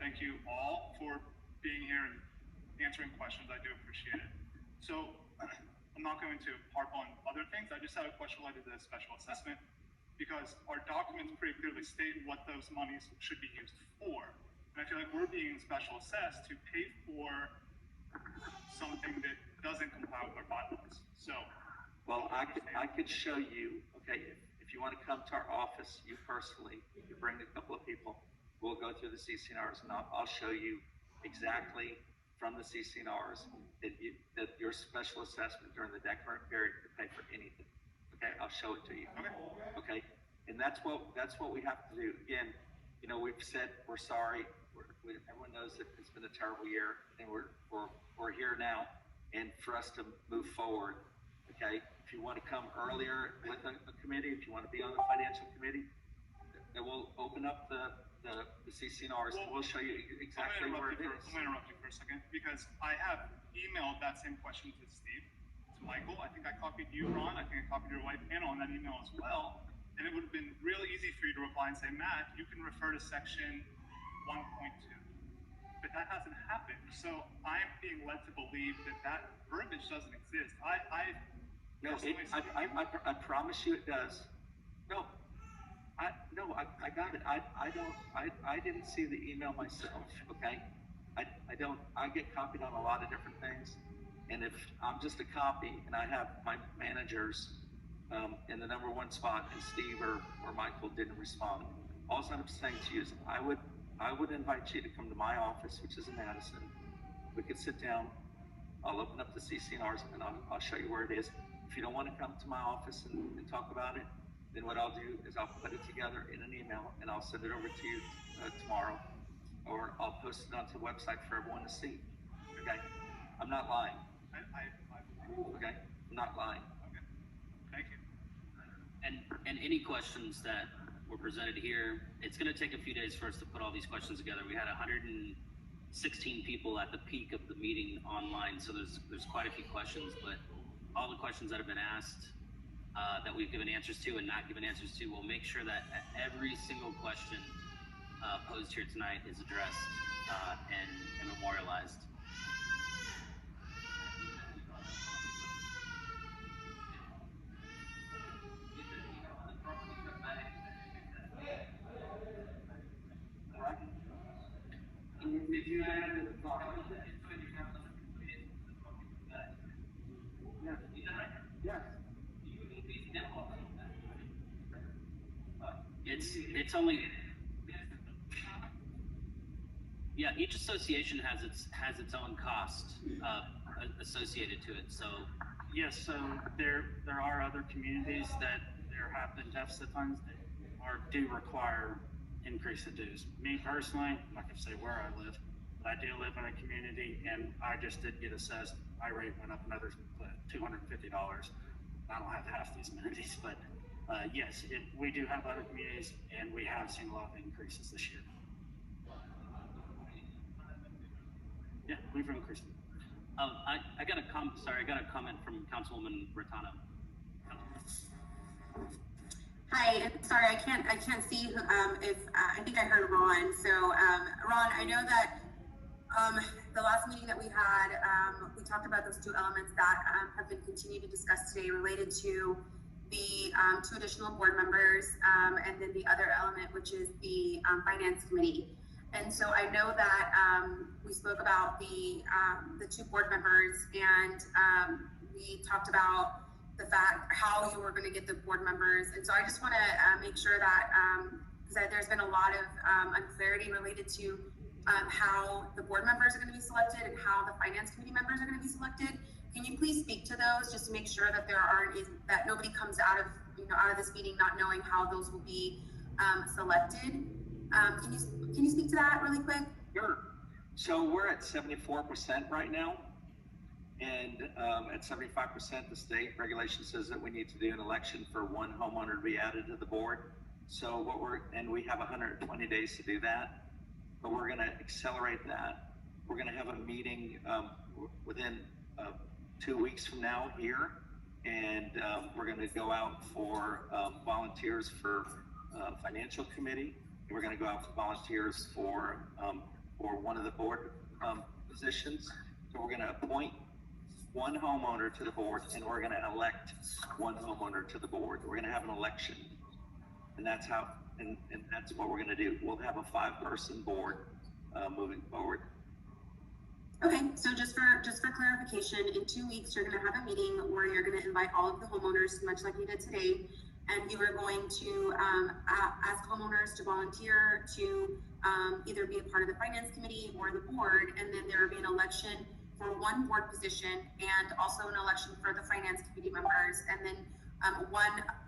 thank you all for being here and answering questions. I do appreciate it. So I'm not going to harp on other things. I just have a question related to the special assessment, because our documents pretty clearly state what those monies should be used for. And I feel like we're being special assessed to pay for something that doesn't comply with our bylaws. So, well, I could show you, okay, if you want to come to our office, you personally, you bring a couple of people, we'll go through the CCNRs and I'll show you exactly from the CCNRs that your special assessment during the debt current period could pay for anything. Okay, I'll show it to you. Okay, and that's what we have to do. Again, you know, we've said we're sorry. Everyone knows that it's been a terrible year, and we're here now, and for us to move forward. Okay, if you want to come earlier with a committee, if you want to be on the financial committee, then we'll open up the CCNRs and we'll show you exactly where it is. I'm going to interrupt you for a second, because I have emailed that same question to Steve, to Michael. I think I copied you, Ron. I think I copied your wife, Anna, on that email as well. And it would have been really easy for you to reply and say, Matt, you can refer to section 1.2. But that hasn't happened. So I'm being led to believe that verbiage doesn't exist. I promise you it does. No, I got it. I didn't see the email myself. Okay, I get copied on a lot of different things, and if I'm just a copy and I have my managers in the number one spot and Steve or Michael didn't respond, all I'm saying to you is I would invite you to come to my office, which is in Madison. We could sit down. I'll open up the CCNRs and I'll show you where it is. If you don't want to come to my office and talk about it, then what I'll do is I'll put it together in an email and I'll send it over to you tomorrow, or I'll post it onto the website for everyone to see. Okay? I'm not lying. Okay? I'm not lying. Okay. Thank you. And any questions that were presented here, it's going to take a few days for us to put all these questions together. We had 116 people at the peak of the meeting online, so there's quite a few questions, but all the questions that have been asked, that we've given answers to and not given answers to, we'll make sure that every single question posed here tonight is addressed and memorialized. Did you add the Yes. It's only, yeah, each association has its own cost associated to it. So yes, so there are other communities that there have been deficit funds that do require increase of dues. Me personally, I'm not going to say where I live, but I do live in a community, and I just did get assessed. My rate went up another $250. I don't have half these amenities, but yes, we do have other communities, and we have seen a lot of increases this year. Yeah, we've increased them. I got a comment from Councilwoman Retano. Hi, I'm sorry, I can't see if I think I heard Ron. So Ron, I know that the last meeting that we had, we talked about those two elements that have been continued to discuss today, related to the 2 additional board members, and then the other element, which is the finance committee. And so I know that we spoke about the 2 board members, and we talked about the fact how you were going to get the board members. And so I just want to make sure that, because there's been a lot of unclarity related to how the board members are going to be selected and how the finance committee members are going to be selected. Can you please speak to those, just to make sure that that nobody comes out of this meeting not knowing how those will be selected? Can you speak to that really quick? Sure. So we're at 74% right now. And at 75%, the state regulation says that we need to do an election for 1 homeowner to be added to the board. So we have 120 days to do that, but we're going to accelerate that. We're going to have a meeting within 2 weeks from now here, and we're going to go out for volunteers for financial committee. We're going to go out for volunteers for for one of the board, positions. So we're gonna appoint one homeowner to the board, and we're gonna elect one homeowner to the board. We're gonna have an election. And that's how, and that's what we're gonna do. We'll have a 5-person board, moving forward. Okay, so just for clarification, in 2 weeks, you're gonna have a meeting where you're gonna invite all of the homeowners, much like you did today, and you are going to ask homeowners to volunteer to either be a part of the finance committee or the board, and then there will be an election for one board position and also an election for the finance committee members, and then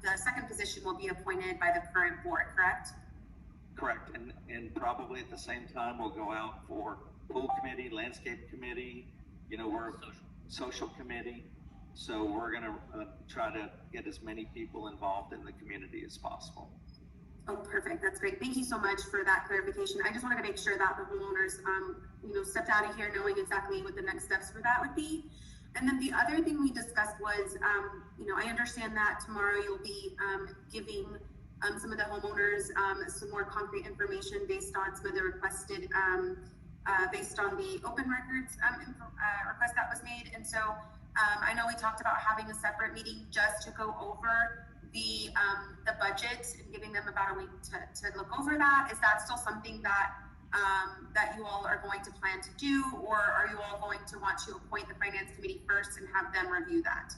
the second position will be appointed by the current board, correct? Correct, and probably at the same time, we'll go out for pool committee, landscape committee, we're social committee. So we're gonna try to get as many people involved in the community as possible. Oh, perfect, that's great. Thank you so much for that clarification. I just wanted to make sure that the homeowners, stepped out of here knowing exactly what the next steps for that would be. And then the other thing we discussed was, I understand that tomorrow you'll be giving some of the homeowners some more concrete information based on some of the requested, based on the open records request that was made. And so I know we talked about having a separate meeting just to go over the budget and giving them about a week to look over that. Is that still something that that you all are going to plan to do, or are you all going to want to appoint the finance committee first and have them review that?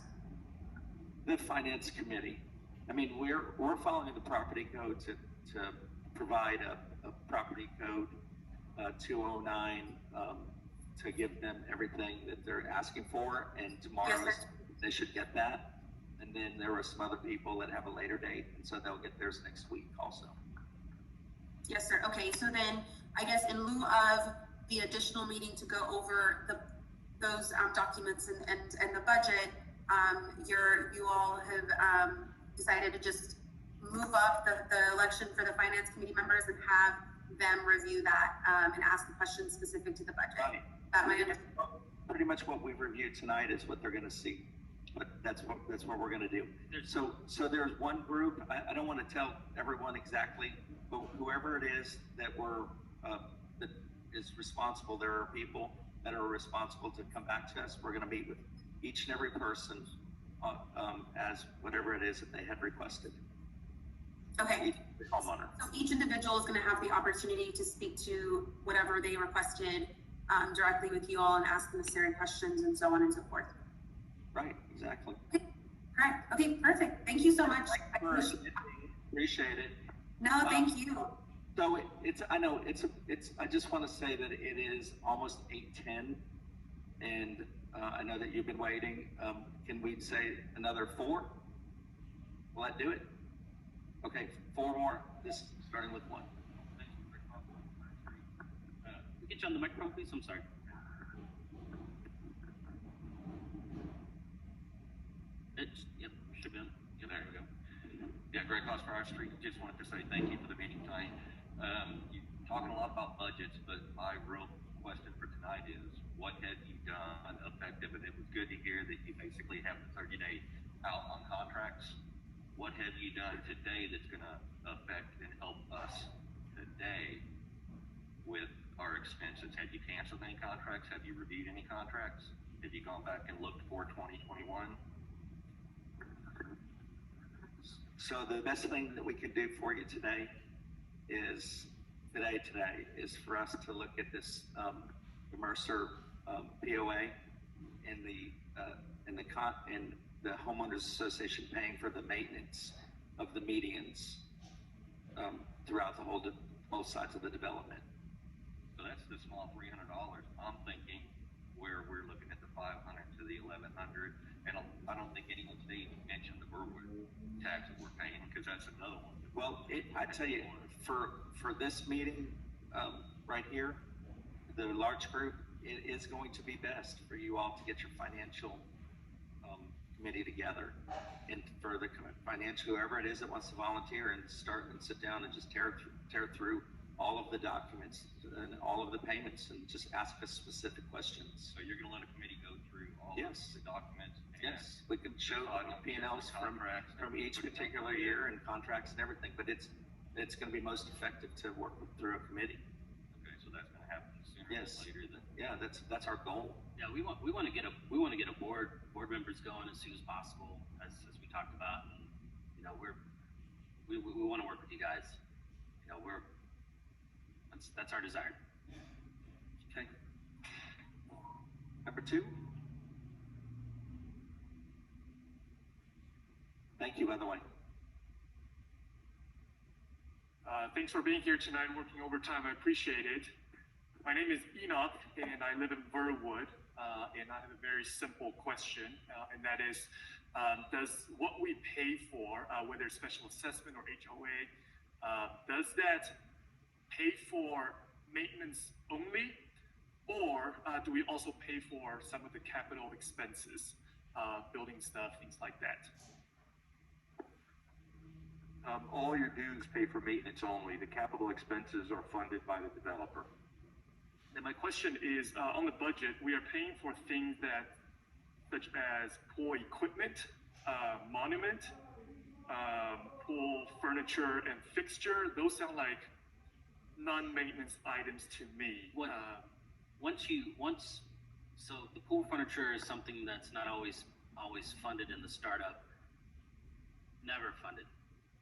The finance committee. I mean, we're following the property code to provide a property code 209 to give them everything that they're asking for, and tomorrow they should get that. And then there are some other people that have a later date, and so they'll get theirs next week also. Yes, sir. Okay, so then I guess in lieu of the additional meeting to go over those documents and the budget, you all have decided to just move up the election for the finance committee members and have them review that and ask the questions specific to the budget. Right. That might understand. Pretty much what we've reviewed tonight is what they're going to see. But that's what we're going to do. So there's one group. I don't want to tell everyone exactly, but whoever it is that that is responsible, there are people that are responsible to come back to us. We're going to meet with each and every person as whatever it is that they had requested. Okay. Each homeowner. So each individual is going to have the opportunity to speak to whatever they requested directly with you all and ask the necessary questions and so on and so forth. Right, exactly. Okay. All right. Okay, perfect. Thank you so much. I Appreciate it. No, thank you. So I just want to say that it is almost 8:10, and I know that you've been waiting. Can we say another 4? Will that do it? Okay, 4 more, this starting with 1. Get you on the microphone, please. I'm sorry. Yep, should be on. Yeah, there we go. Yeah, Greg Haas for our street. Just wanted to say thank you for the meeting tonight. You're talking a lot about budgets, but my real question for tonight is, what have you done effective? And it was good to hear that you basically have the 30-day out on contracts. What have you done today that's going to affect and help us today with our expenses? Have you canceled any contracts? Have you reviewed any contracts? Have you gone back and looked for 2021? So the best thing that we can do for you today is for us to look at this Mercer POA and the homeowners association paying for the maintenance of the medians throughout both sides of the development. So that's the small $300. I'm thinking where we're looking at the 500 to the 1100, and I don't think anyone today mentioned the Berwick tax that we're paying, because that's another one. Well, I tell you, for this meeting right here, the large group, it is going to be best for you all to get your financial committee together, and for the financial, whoever it is that wants to volunteer and start and sit down and just tear through all of the documents and all of the payments and just ask us specific questions. So you're going to let a committee go through all Yes. of the documents? Yes, we can show P&Ls from each particular year and contracts and everything, but it's going to be most effective to work through a committee. Okay, so that's going to happen Yes. later. Yeah, that's our goal. Yeah, we want to get a board members going as soon as possible, as we talked about. And, you know, we want to work with you guys. You know, that's our desire. Okay. Number 2. Thank you, by the way. Thanks for being here tonight and working overtime. I appreciate it. My name is Enoch, and I live in Burwood. And I have a very simple question, and that is, does what we pay for, whether it's special assessment or HOA, does that pay for maintenance only, or do we also pay for some of the capital expenses, building stuff, things like that? All your dues pay for maintenance only. The capital expenses are funded by the developer. And my question is, on the budget, we are paying for things such as pool equipment, monument, pool furniture and fixture. Those sound like non-maintenance items to me. So the pool furniture is something that's not always funded in the startup, never funded.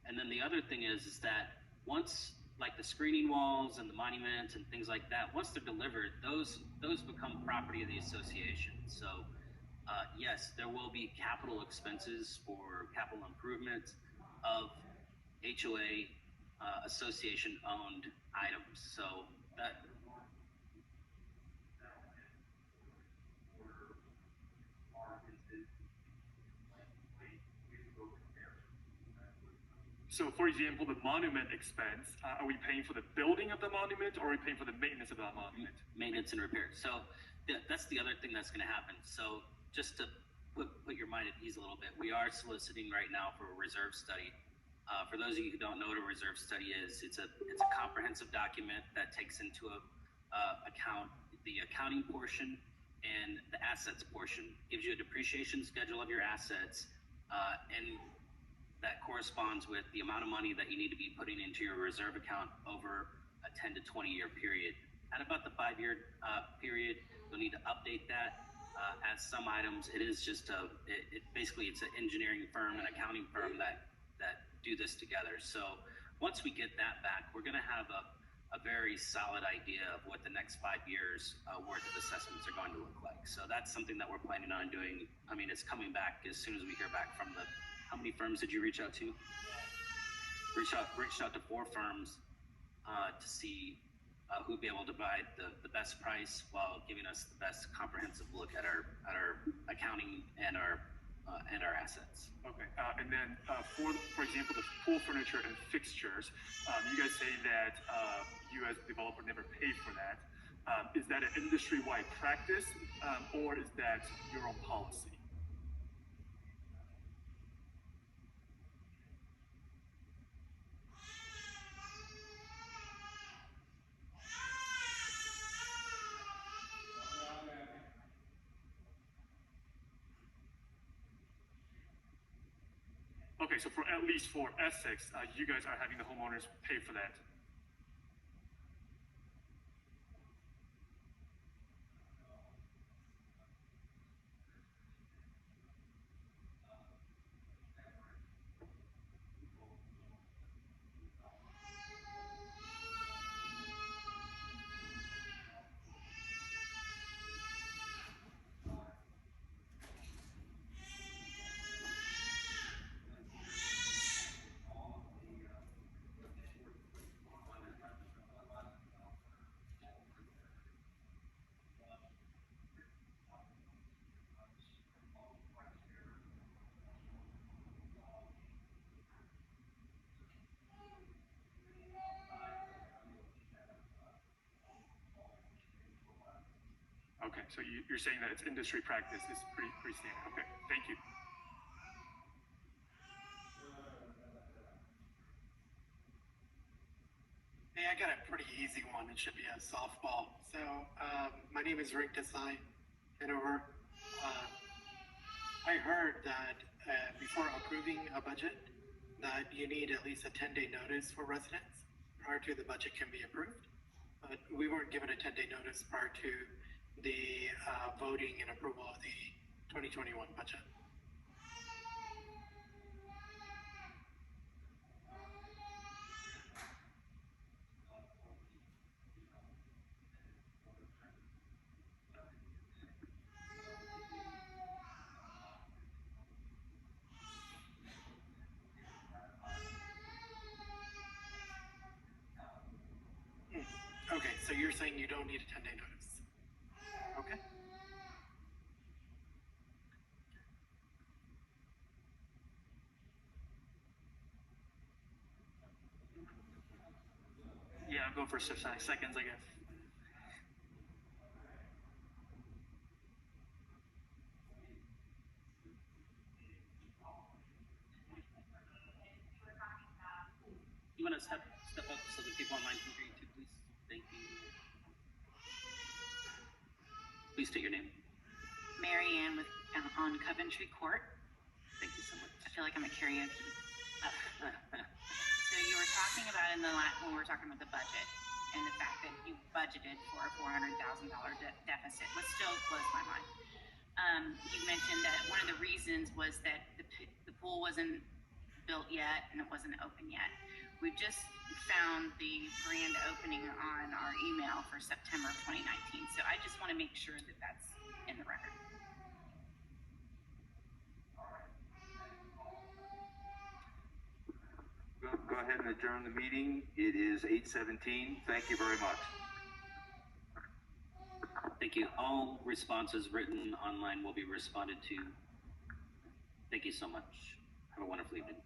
And then the other thing is that once, like the screening walls and the monuments and things like that, once they're delivered, those become property of the association. So yes, there will be capital expenses for capital improvements of HOA association owned items. So that. So, for example, the monument expense, are we paying for the building of the monument, or are we paying for the maintenance of that monument? Maintenance and repair. So that's the other thing that's going to happen. So just to put your mind at ease a little bit, we are soliciting right now for a reserve study. For those of you who don't know what a reserve study is, it's a comprehensive document that takes into account the accounting portion and the assets portion. Gives you a depreciation schedule of your assets, and that corresponds with the amount of money that you need to be putting into your reserve account over a 10 to 20 year period. At about the 5-year period, you'll need to update that. As some items, it is just basically it's an engineering firm and accounting firm that do this together. So once we get that back, we're going to have a very solid idea of what the next 5 years worth of assessments are going to look like. So that's something that we're planning on doing. I mean, it's coming back as soon as we hear back from how many firms did you reach out to? Reached out to 4 firms to see who'd be able to provide the best price while giving us the best comprehensive look at our accounting and our assets. Okay, and then for example, the pool furniture and fixtures, you guys say that you as a developer never pay for that. Is that an industry-wide practice, or is that your own policy? Okay, so at least for Essex, you guys are having the homeowners pay for that. Okay, so you're saying that it's industry practice is pretty standard. Okay, thank you. Hey, I got a pretty easy one. It should be a softball. So, my name is Rick Desai, Hanover. I heard that before approving a budget, that you need at least a 10-day notice for residents prior to the budget can be approved. but we weren't given a 10-day notice prior to the voting and approval of the 2021 budget. Okay, so you're saying you don't need a 10-day notice? Okay. Yeah, I'll go for 6 seconds, I guess. You want to step up so the people online can hear you too, please? Thank you. Please state your name. Mary Ann with, on Coventry Court. Thank you so much. I feel like I'm a karaoke. So you were talking about when we were talking about the budget and the fact that you budgeted for a $400,000 deficit, which still blows my mind. You mentioned that one of the reasons was that the pool wasn't built yet and it wasn't open yet. We've just found the grand opening on our email for September 2019. So I just want to make sure that that's in the record. Go ahead and adjourn the meeting. It is 8:17. Thank you very much. Thank you. All responses written online will be responded to. Thank you so much. Have a wonderful evening.